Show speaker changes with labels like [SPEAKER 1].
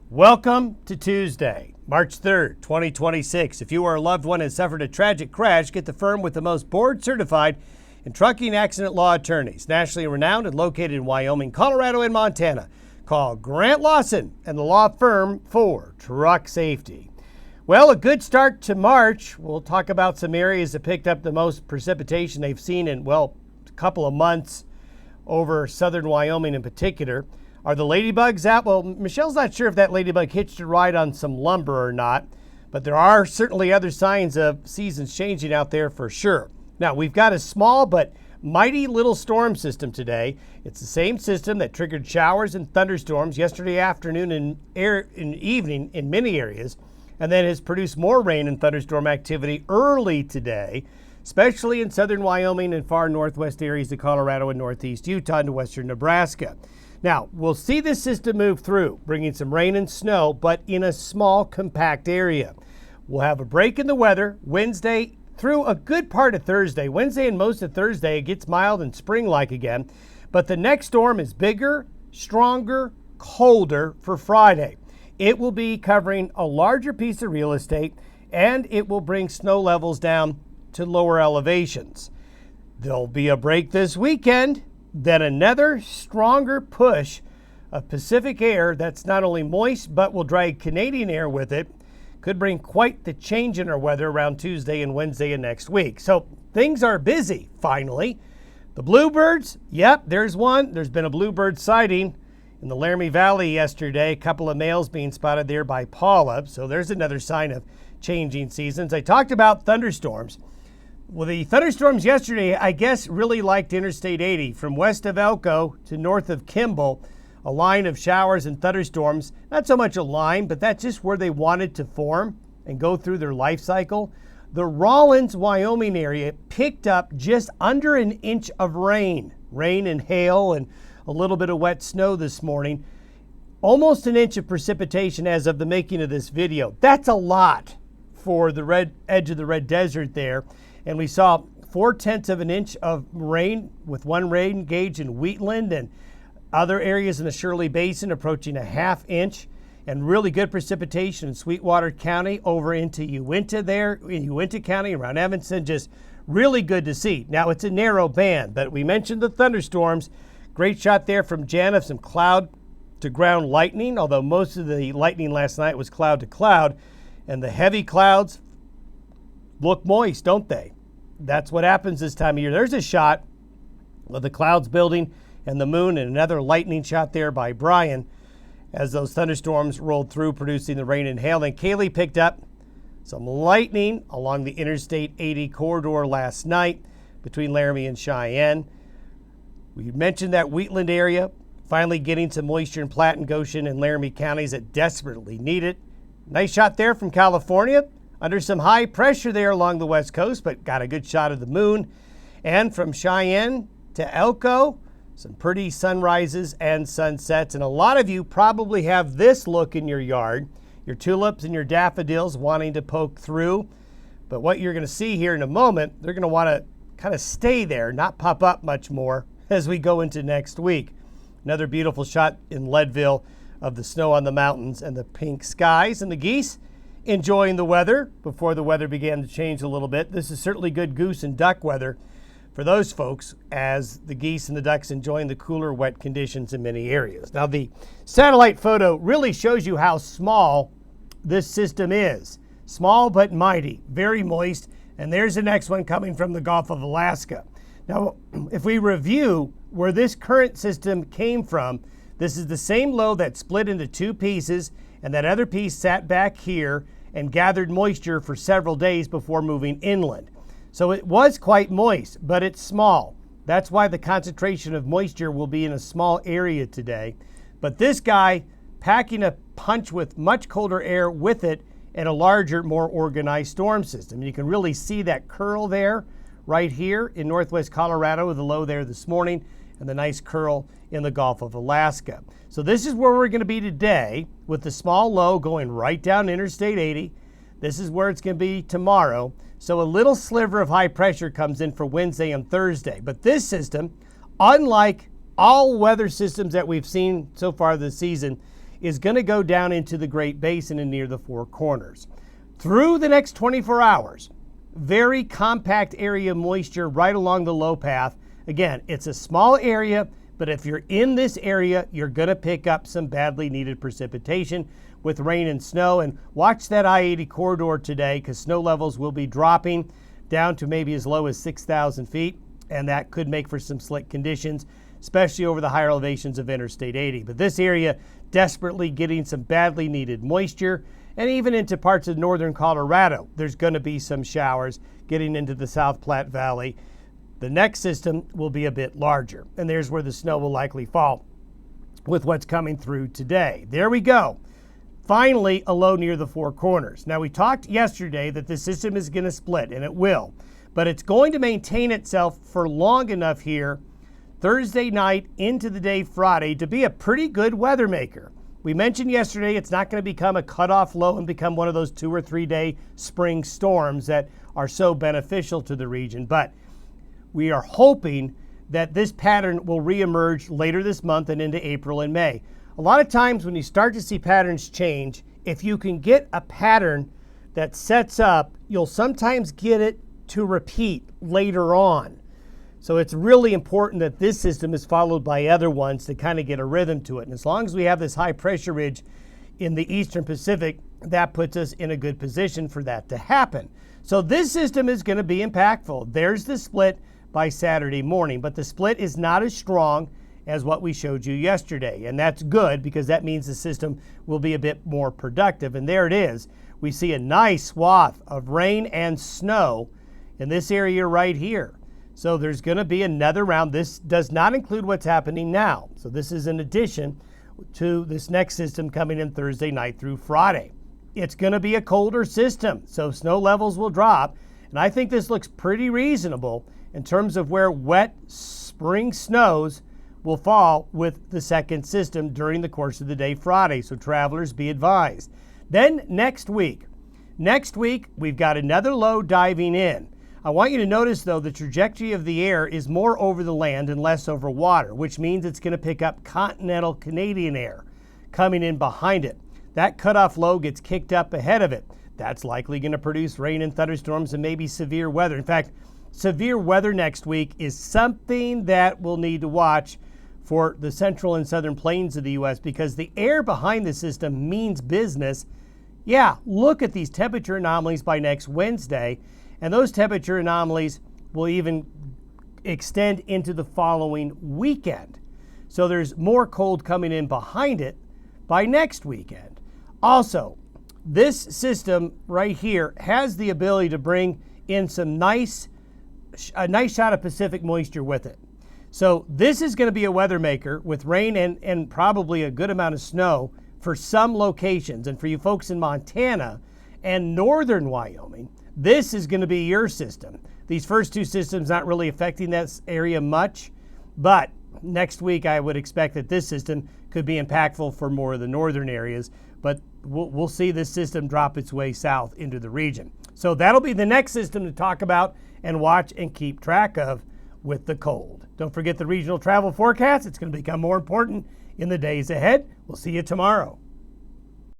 [SPEAKER 1] Welcome to Tuesday, March 3rd, 2026. If you or a loved one has suffered a tragic crash, get the firm with the most board-certified and trucking accident law attorneys, nationally renowned and located in Wyoming, Colorado, and Montana. Call Grant Lawson and the law firm for truck safety. Well, a good start to March. We'll talk about some areas that picked up the most precipitation they've seen in, a couple of months over southern Wyoming in particular. Are the ladybugs out? Well, Michelle's not sure if that ladybug hitched a ride on some lumber or not, but there are certainly other signs of seasons changing out there for sure. Now, we've got a small but mighty little storm system today. It's the same system that triggered showers and thunderstorms yesterday afternoon and evening in many areas, and then has produced more rain and thunderstorm activity early today, especially in southern Wyoming and far northwest areas of Colorado and northeast Utah and western Nebraska. Now, we'll see this system move through, bringing some rain and snow, but in a small, compact area. We'll have a break in the weather Wednesday through a good part of Thursday. Wednesday and most of Thursday, it gets mild and spring-like again. But the next storm is bigger, stronger, colder for Friday. It will be covering a larger piece of real estate, and it will bring snow levels down to lower elevations. There'll be a break this weekend. Then another stronger push of Pacific air that's not only moist but will drag Canadian air with it could bring quite the change in our weather around Tuesday and Wednesday of next week. So things are busy, finally. The bluebirds, yep, there's one. There's been a bluebird sighting in the Laramie Valley yesterday, a couple of males being spotted there by Paula. So there's another sign of changing seasons. I talked about thunderstorms. Well, the thunderstorms yesterday, I guess, really liked Interstate 80 from west of Elko to north of Kimball, a line of showers and thunderstorms. Not so much a line, but that's just where they wanted to form and go through their life cycle. The Rawlins, Wyoming area picked up just under an inch of rain and hail and a little bit of wet snow this morning. Almost an inch of precipitation as of the making of this video. That's a lot for the red edge of the Red Desert there. And we saw 0.4 of an inch of rain with one rain gauge in Wheatland and other areas in the Shirley Basin approaching a 1/2 inch, and really good precipitation in Sweetwater County over into Uinta there, in Uinta County around Evanston. Just really good to see. Now it's a narrow band, but we mentioned the thunderstorms. Great shot there from Jen of some cloud to ground lightning, although most of the lightning last night was cloud to cloud, and the heavy clouds look moist, don't they? That's what happens this time of year. There's a shot of the clouds building and the moon, and another lightning shot there by Brian as those thunderstorms rolled through, producing the rain and hail. And Kaylee picked up some lightning along the Interstate 80 corridor last night between Laramie and Cheyenne. We mentioned that Wheatland area finally getting some moisture in Platte and Goshen and Laramie counties that desperately need it. Nice shot there from California. Under some high pressure there along the west coast, but got a good shot of the moon. And from Cheyenne to Elko, some pretty sunrises and sunsets. And a lot of you probably have this look in your yard, your tulips and your daffodils wanting to poke through. But what you're going to see here in a moment, they're going to want to kind of stay there, not pop up much more as we go into next week. Another beautiful shot in Leadville of the snow on the mountains and the pink skies, and the geese enjoying the weather before the weather began to change a little bit. This is certainly good goose and duck weather for those folks, as the geese and the ducks enjoying the cooler, wet conditions in many areas. Now, the satellite photo really shows you how small this system is. Small but mighty, very moist. And there's the next one coming from the Gulf of Alaska. Now, if we review where this current system came from, this is the same low that split into two pieces, and that other piece sat back here and gathered moisture for several days before moving inland. So it was quite moist, but it's small. That's why the concentration of moisture will be in a small area today. But this guy packing a punch with much colder air with it and a larger, more organized storm system. You can really see that curl there right here in northwest Colorado with the low there this morning, and the nice curl in the Gulf of Alaska. So this is where we're going to be today with the small low going right down Interstate 80. This is where it's going to be tomorrow. So a little sliver of high pressure comes in for Wednesday and Thursday. But this system, unlike all weather systems that we've seen so far this season, is going to go down into the Great Basin and near the Four Corners. Through the next 24 hours, very compact area of moisture right along the low path. Again, it's a small area, but if you're in this area, you're going to pick up some badly needed precipitation with rain and snow. And watch that I-80 corridor today, because snow levels will be dropping down to maybe as low as 6,000 feet, and that could make for some slick conditions, especially over the higher elevations of Interstate 80. But this area desperately getting some badly needed moisture, and even into parts of northern Colorado, there's going to be some showers getting into the South Platte Valley. The next system will be a bit larger, and there's where the snow will likely fall with what's coming through today. There we go. Finally, a low near the Four Corners. Now, we talked yesterday that the system is going to split, and it will, but it's going to maintain itself for long enough here Thursday night into the day Friday to be a pretty good weather maker. We mentioned yesterday it's not going to become a cutoff low and become one of those 2 or 3 day spring storms that are so beneficial to the region, but we are hoping that this pattern will reemerge later this month and into April and May. A lot of times when you start to see patterns change, if you can get a pattern that sets up, you'll sometimes get it to repeat later on. So it's really important that this system is followed by other ones to kind of get a rhythm to it. And as long as we have this high pressure ridge in the eastern Pacific, that puts us in a good position for that to happen. So this system is going to be impactful. There's the split by Saturday morning, but the split is not as strong as what we showed you yesterday. And that's good, because that means the system will be a bit more productive. And there it is. We see a nice swath of rain and snow in this area right here. So there's going to be another round. This does not include what's happening now. So this is in addition to this next system coming in Thursday night through Friday. It's going to be a colder system, so snow levels will drop. And I think this looks pretty reasonable in terms of where wet spring snows will fall with the second system during the course of the day Friday. So travelers, be advised. Then next week, we've got another low diving in. I want you to notice, though, the trajectory of the air is more over the land and less over water, which means it's going to pick up continental Canadian air coming in behind it. That cutoff low gets kicked up ahead of it. That's likely going to produce rain and thunderstorms and maybe severe weather. In fact, severe weather next week is something that we'll need to watch for the central and southern plains of the U.S. because the air behind the system means business. Yeah, look at these temperature anomalies by next Wednesday. And those temperature anomalies will even extend into the following weekend. So there's more cold coming in behind it by next weekend. Also, this system right here has the ability to bring in a nice shot of Pacific moisture with it. So this is going to be a weather maker with rain and probably a good amount of snow for some locations. And for you folks in Montana and northern Wyoming, this is going to be your system. These first two systems not really affecting that area much, but next week I would expect that this system could be impactful for more of the northern areas, but we'll see this system drop its way south into the region. So that'll be the next system to talk about and watch and keep track of with the cold. Don't forget the regional travel forecast. It's going to become more important in the days ahead. We'll see you tomorrow.